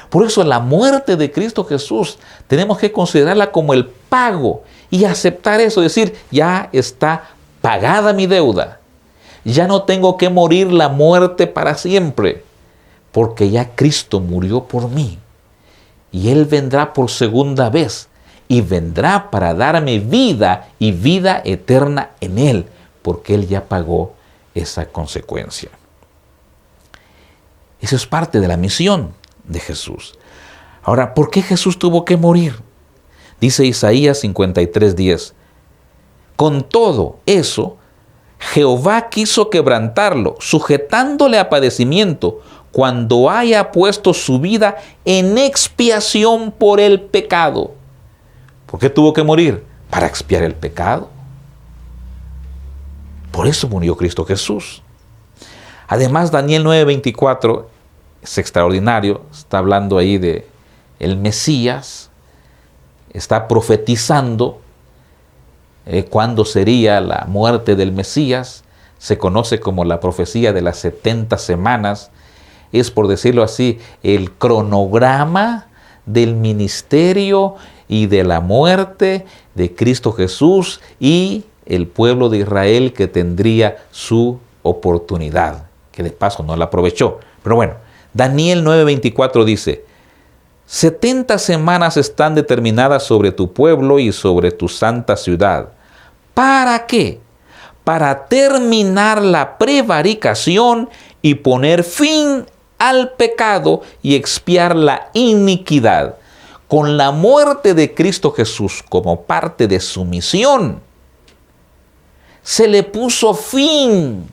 [SPEAKER 6] Por eso la muerte de Cristo Jesús tenemos que considerarla como el pago y aceptar eso, decir, ya está pagada mi deuda. Ya no tengo que morir la muerte para siempre, porque ya Cristo murió por mí. Y Él vendrá por segunda vez y vendrá para darme vida y vida eterna en Él, porque Él ya pagó esa consecuencia. Eso es parte de la misión de Jesús. Ahora, ¿por qué Jesús tuvo que morir? Dice Isaías 53:10. Con todo eso, Jehová quiso quebrantarlo, sujetándole a padecimiento, cuando haya puesto su vida en expiación por el pecado. ¿Por qué tuvo que morir? Para expiar el pecado. Por eso murió Cristo Jesús. Además, Daniel 9:24 es extraordinario. Está hablando ahí de el Mesías. Está profetizando cuándo sería la muerte del Mesías. Se conoce como la profecía de las 70 semanas. Es, por decirlo así, el cronograma del ministerio y de la muerte de Cristo Jesús y el pueblo de Israel que tendría su oportunidad, que de paso no la aprovechó. Pero bueno, Daniel 9:24 dice, 70 semanas están determinadas sobre tu pueblo y sobre tu santa ciudad. ¿Para qué? Para terminar la prevaricación y poner fin al pecado y expiar la iniquidad. Con la muerte de Cristo Jesús como parte de su misión, se le puso fin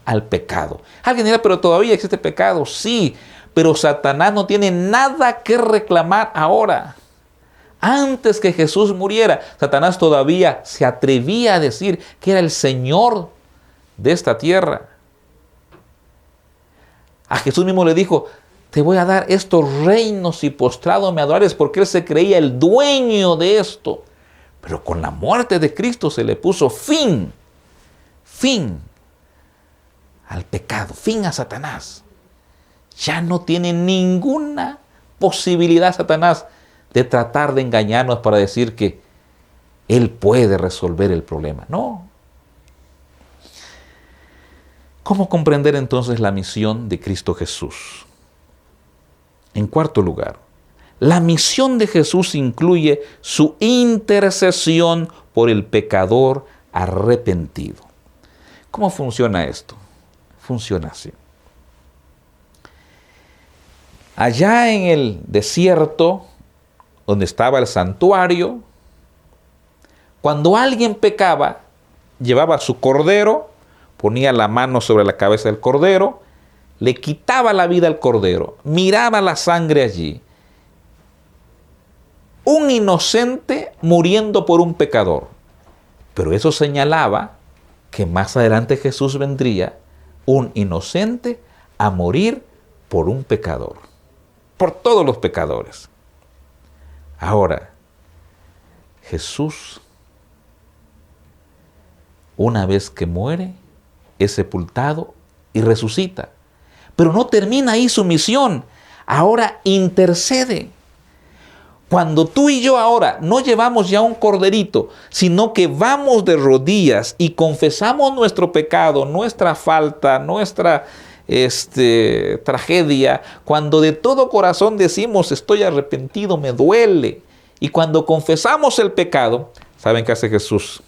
[SPEAKER 6] al pecado. Alguien dirá, pero todavía existe pecado. Sí, pero Satanás no tiene nada que reclamar ahora. Antes que Jesús muriera, Satanás todavía se atrevía a decir que era el Señor de esta tierra. A Jesús mismo le dijo, te voy a dar estos reinos y postrado me adorares, porque él se creía el dueño de esto. Pero con la muerte de Cristo se le puso fin al pecado, fin a Satanás. Ya no tiene ninguna posibilidad Satanás de tratar de engañarnos para decir que él puede resolver el problema. No. ¿Cómo comprender entonces la misión de Cristo Jesús? En cuarto lugar, la misión de Jesús incluye su intercesión por el pecador arrepentido. ¿Cómo funciona esto? Funciona así. Allá en el desierto, donde estaba el santuario, cuando alguien pecaba, llevaba su cordero, ponía la mano sobre la cabeza del cordero, le quitaba la vida al cordero, miraba la sangre allí. Un inocente muriendo por un pecador. Pero eso señalaba que más adelante Jesús vendría, un inocente, a morir por un pecador, por todos los pecadores. Ahora, Jesús, una vez que muere, es sepultado y resucita. Pero no termina ahí su misión, ahora intercede. Cuando tú y yo ahora no llevamos ya un corderito, sino que vamos de rodillas y confesamos nuestro pecado, nuestra falta, nuestra tragedia, cuando de todo corazón decimos estoy arrepentido, me duele, y cuando confesamos el pecado, ¿saben qué hace Jesús?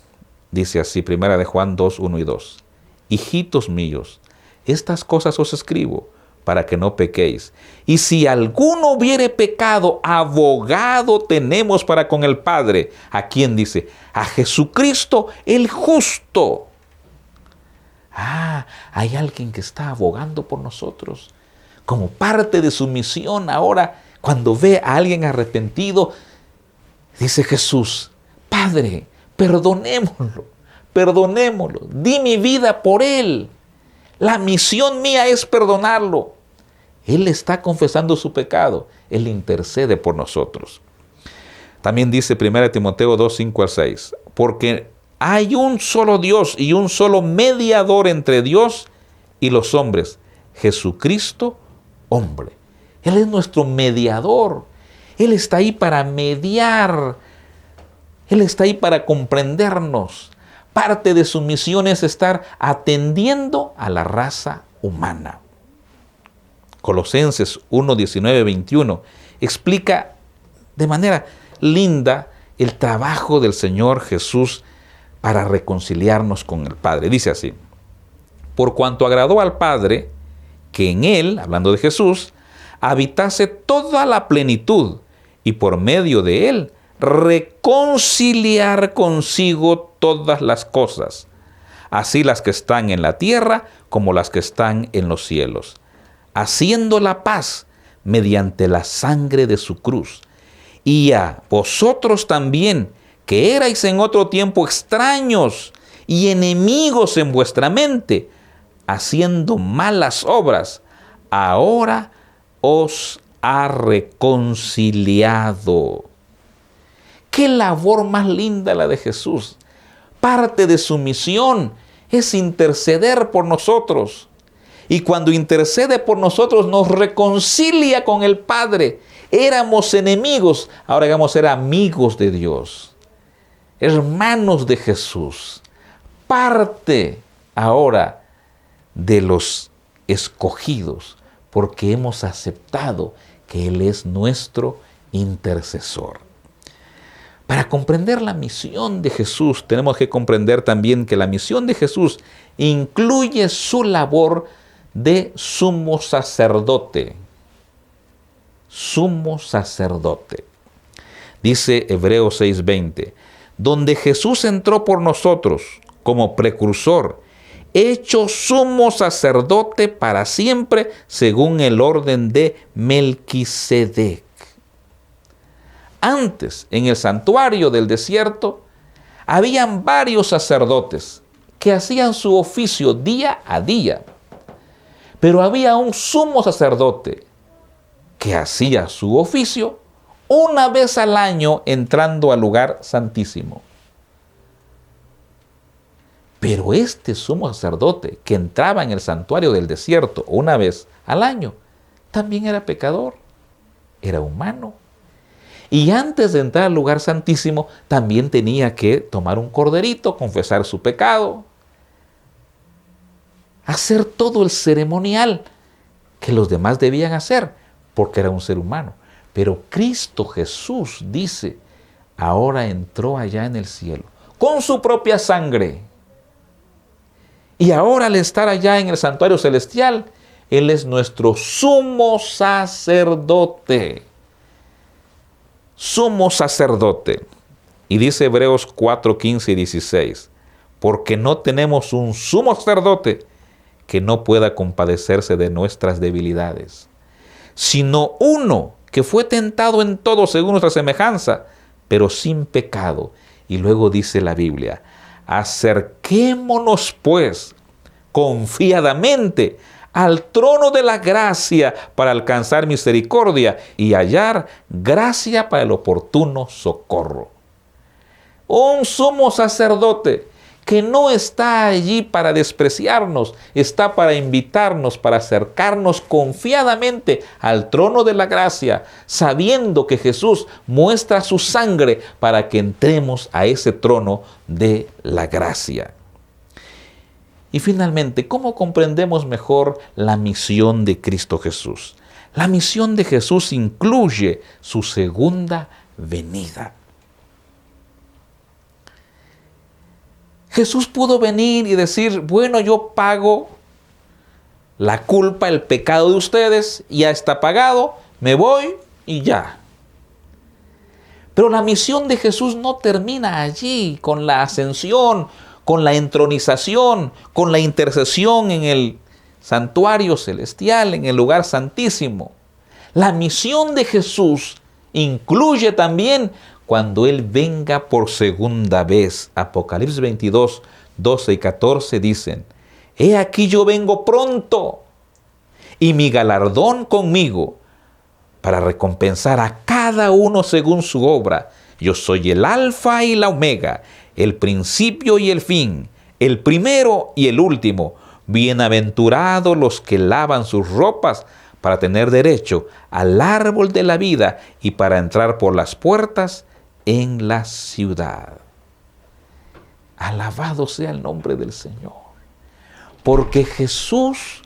[SPEAKER 6] Dice así, 1 de Juan 2, 1 y 2. Hijitos míos, estas cosas os escribo para que no pequéis. Y si alguno hubiere pecado, abogado tenemos para con el Padre. ¿A quién dice? A Jesucristo el justo. Hay alguien que está abogando por nosotros. Como parte de su misión ahora, cuando ve a alguien arrepentido, dice Jesús, Padre, perdonémoslo, di mi vida por él. La misión mía es perdonarlo. Él está confesando su pecado. Él intercede por nosotros. También dice 1 Timoteo 2, 5 al 6. Porque hay un solo Dios y un solo mediador entre Dios y los hombres. Jesucristo, hombre. Él es nuestro mediador. Él está ahí para mediar. Él está ahí para comprendernos. Parte de su misión es estar atendiendo a la raza humana. Colosenses 1, 19, 21 explica de manera linda el trabajo del Señor Jesús para reconciliarnos con el Padre. Dice así, por cuanto agradó al Padre que en Él, hablando de Jesús, habitase toda la plenitud y por medio de Él reconciliar consigo todas las cosas, así las que están en la tierra como las que están en los cielos, haciendo la paz mediante la sangre de su cruz. Y a vosotros también, que erais en otro tiempo extraños y enemigos en vuestra mente, haciendo malas obras, ahora os ha reconciliado. ¡Qué labor más linda la de Jesús! Parte de su misión es interceder por nosotros. Y cuando intercede por nosotros, nos reconcilia con el Padre. Éramos enemigos, ahora vamos a ser amigos de Dios. Hermanos de Jesús. Parte ahora de los escogidos, porque hemos aceptado que Él es nuestro intercesor. Para comprender la misión de Jesús, tenemos que comprender también que la misión de Jesús incluye su labor de sumo sacerdote. Sumo sacerdote. Dice Hebreos 6:20, donde Jesús entró por nosotros como precursor, hecho sumo sacerdote para siempre según el orden de Melquisedec. Antes, en el santuario del desierto, habían varios sacerdotes que hacían su oficio día a día. Pero había un sumo sacerdote que hacía su oficio una vez al año entrando al lugar santísimo. Pero este sumo sacerdote que entraba en el santuario del desierto una vez al año, también era pecador, era humano. Y antes de entrar al lugar santísimo, también tenía que tomar un corderito, confesar su pecado, hacer todo el ceremonial que los demás debían hacer, porque era un ser humano. Pero Cristo Jesús dice, ahora entró allá en el cielo, con su propia sangre. Y ahora al estar allá en el santuario celestial, Él es nuestro sumo sacerdote. Sumo sacerdote. Y dice Hebreos 4, 15 y 16, porque no tenemos un sumo sacerdote que no pueda compadecerse de nuestras debilidades, sino uno que fue tentado en todo según nuestra semejanza, pero sin pecado. Y luego dice la Biblia, acerquémonos pues confiadamente al trono de la gracia para alcanzar misericordia y hallar gracia para el oportuno socorro. Un sumo sacerdote que no está allí para despreciarnos, está para invitarnos, para acercarnos confiadamente al trono de la gracia, sabiendo que Jesús muestra su sangre para que entremos a ese trono de la gracia. Y finalmente, ¿cómo comprendemos mejor la misión de Cristo Jesús? La misión de Jesús incluye su segunda venida. Jesús pudo venir y decir, bueno, yo pago la culpa, el pecado de ustedes, ya está pagado, me voy y ya. Pero la misión de Jesús no termina allí, con la ascensión, con la entronización, con la intercesión en el santuario celestial, en el lugar santísimo. La misión de Jesús incluye también cuando Él venga por segunda vez. Apocalipsis 22, 12 y 14 dicen, he aquí yo vengo pronto, y mi galardón conmigo, para recompensar a cada uno según su obra. Yo soy el Alfa y la Omega, el principio y el fin, el primero y el último. Bienaventurados los que lavan sus ropas para tener derecho al árbol de la vida y para entrar por las puertas en la ciudad. Alabado sea el nombre del Señor, porque Jesús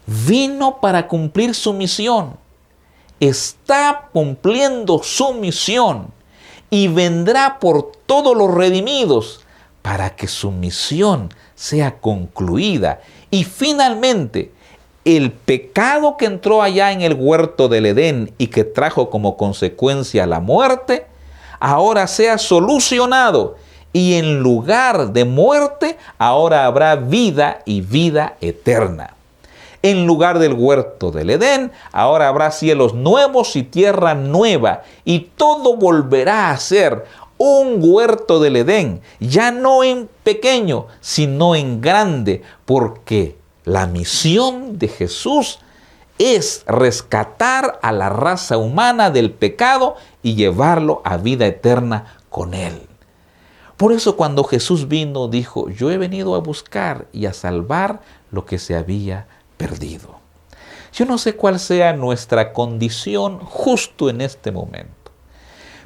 [SPEAKER 6] vino para cumplir su misión, está cumpliendo su misión y vendrá por todos los redimidos para que su misión sea concluida. Y finalmente, el pecado que entró allá en el huerto del Edén y que trajo como consecuencia la muerte, ahora sea solucionado y en lugar de muerte, ahora habrá vida y vida eterna. En lugar del huerto del Edén, ahora habrá cielos nuevos y tierra nueva, y todo volverá a ser un huerto del Edén, ya no en pequeño, sino en grande, porque la misión de Jesús es rescatar a la raza humana del pecado y llevarlo a vida eterna con Él. Por eso cuando Jesús vino, dijo, yo he venido a buscar y a salvar lo que se había perdido. Yo no sé cuál sea nuestra condición justo en este momento,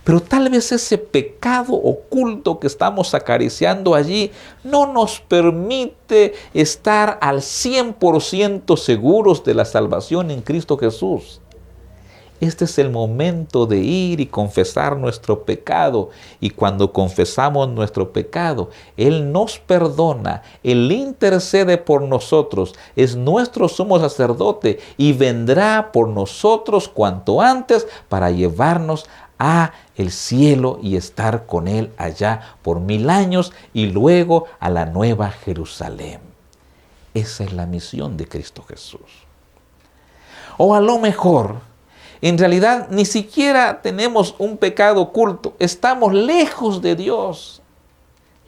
[SPEAKER 6] pero tal vez ese pecado oculto que estamos acariciando allí no nos permite estar al 100% seguros de la salvación en Cristo Jesús. Este es el momento de ir y confesar nuestro pecado. Y cuando confesamos nuestro pecado, Él nos perdona, Él intercede por nosotros, es nuestro sumo sacerdote y vendrá por nosotros cuanto antes para llevarnos a el cielo y estar con Él allá por 1000 años y luego a la nueva Jerusalén. Esa es la misión de Cristo Jesús. O a lo mejor, en realidad ni siquiera tenemos un pecado oculto. Estamos lejos de Dios.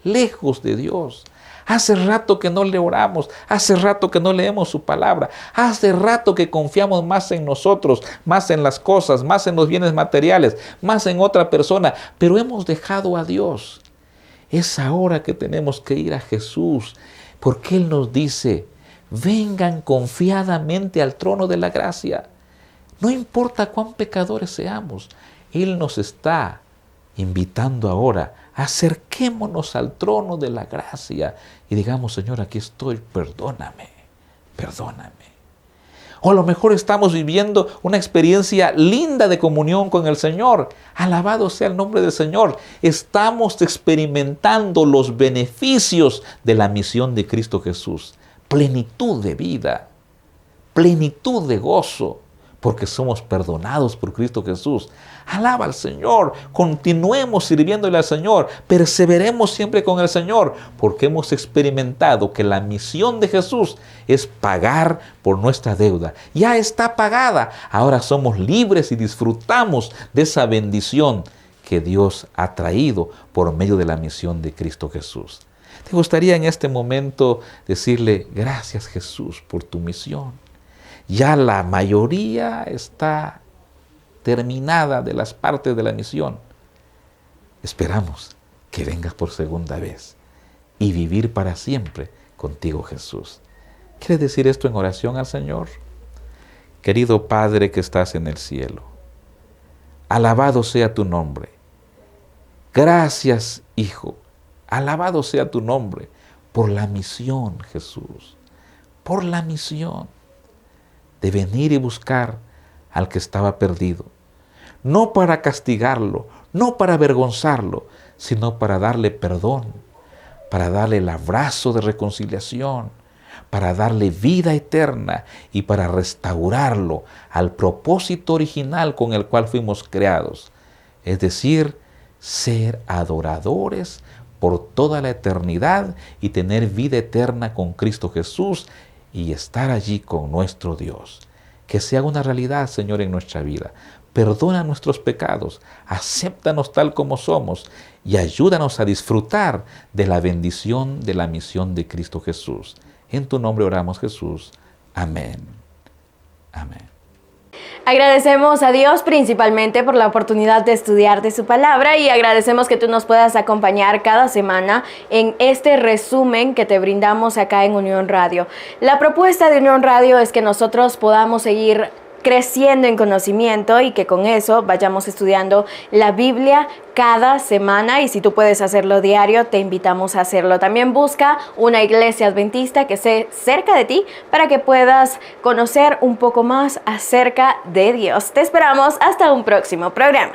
[SPEAKER 6] Lejos de Dios. Hace rato que no le oramos. Hace rato que no leemos su palabra. Hace rato que confiamos más en nosotros, más en las cosas, más en los bienes materiales, más en otra persona. Pero hemos dejado a Dios. Es ahora que tenemos que ir a Jesús. Porque Él nos dice, vengan confiadamente al trono de la gracia. No importa cuán pecadores seamos, Él nos está invitando ahora, acerquémonos al trono de la gracia y digamos, Señor, aquí estoy, perdóname, perdóname. O a lo mejor estamos viviendo una experiencia linda de comunión con el Señor. Alabado sea el nombre del Señor. Estamos experimentando los beneficios de la misión de Cristo Jesús. Plenitud de vida, plenitud de gozo. porque somos perdonados por Cristo Jesús. Alaba al Señor, continuemos sirviéndole al Señor, perseveremos siempre con el Señor, porque hemos experimentado que la misión de Jesús es pagar por nuestra deuda. Ya está pagada, ahora somos libres y disfrutamos de esa bendición que Dios ha traído por medio de la misión de Cristo Jesús. ¿Te gustaría en este momento decirle, gracias Jesús por tu misión? Ya la mayoría está terminada de las partes de la misión. Esperamos que vengas por segunda vez y vivir para siempre contigo, Jesús. ¿Quieres decir esto en oración al Señor? Querido Padre que estás en el cielo, alabado sea tu nombre. Gracias, Hijo. Alabado sea tu nombre por la misión, Jesús. Por la misión de venir y buscar al que estaba perdido. No para castigarlo, no para avergonzarlo, sino para darle perdón, para darle el abrazo de reconciliación, para darle vida eterna y para restaurarlo al propósito original con el cual fuimos creados. Es decir, ser adoradores por toda la eternidad y tener vida eterna con Cristo Jesús y estar allí con nuestro Dios. Que sea una realidad, Señor, en nuestra vida. Perdona nuestros pecados, acéptanos tal como somos y ayúdanos a disfrutar de la bendición de la misión de Cristo Jesús. En tu nombre oramos, Jesús. Amén. Amén.
[SPEAKER 1] Agradecemos a Dios principalmente por la oportunidad de estudiar de su palabra y agradecemos que tú nos puedas acompañar cada semana en este resumen que te brindamos acá en Unión Radio. La propuesta de Unión Radio es que nosotros podamos seguir creciendo en conocimiento y que con eso vayamos estudiando la Biblia cada semana, y si tú puedes hacerlo diario, te invitamos a hacerlo. También busca una iglesia adventista que esté cerca de ti para que puedas conocer un poco más acerca de Dios. Te esperamos hasta un próximo programa.